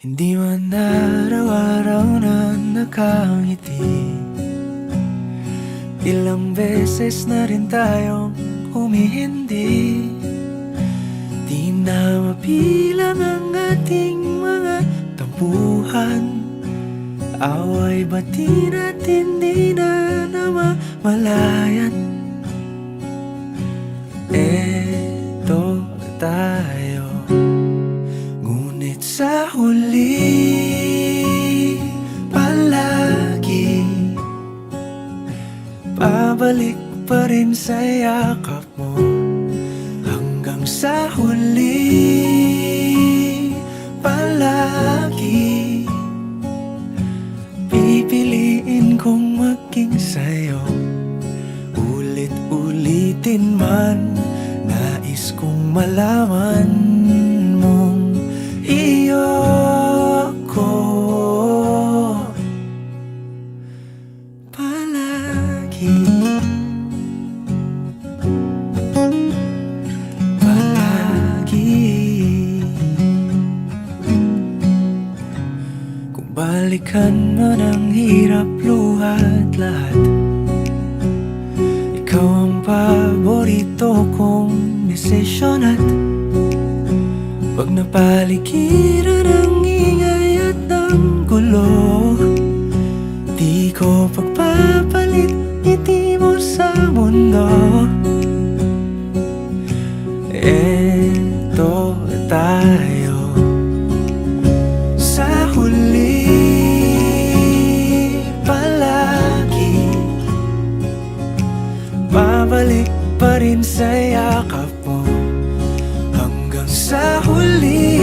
Hindi man araw-araw na nakangiti, ilang beses na rin tayong humihindi. Di na mapilang ang ating mga tampuhan, away bati natin di na namamalayan. Eto tayo, ngunit sa huli palagi pabalik pa rin sa yakap mo. Hanggang sa huli palagi pipiliin kong maging sa'yo. Ulit-ulitin man, nais kong malaman mong iyo ko palagi. Palagi. Kung balikan man ang hirap, luha at lahat, ikaw ang paborito kong desisyon. At pag napaligiran ang ingay at ang gulo, di ko pagpapalit ngiti mo sa mundo. Eto tayo, sa huli palagi babalik pa rin sa yakap mo. Hanggang sa huli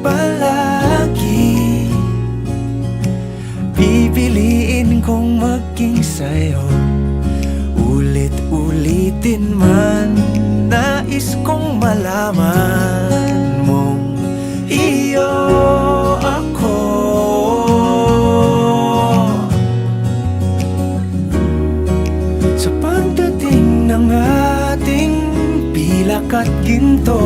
palagi pipiliin kong maging sa'yo. Ulit-ulitin man, nais kong malaman mong iyo ako. Sa pagdating ng ating pilak at ginto,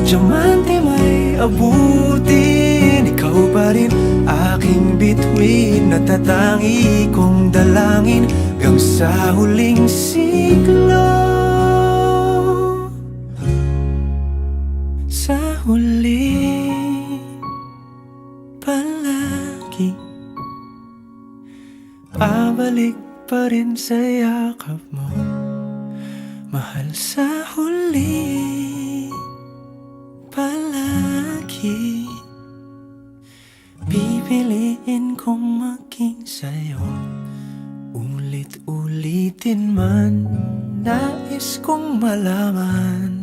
diamante may abutin, ikaw pa rin aking bituin, natatangi kong dalangin hanggang sa huling siglo. Sa huli palagi pabalik pa rin sa yakap mo, mahal. Sa huli palagi pipiliin kong maging sa'yo. Ulit-ulitin man, nais kong malaman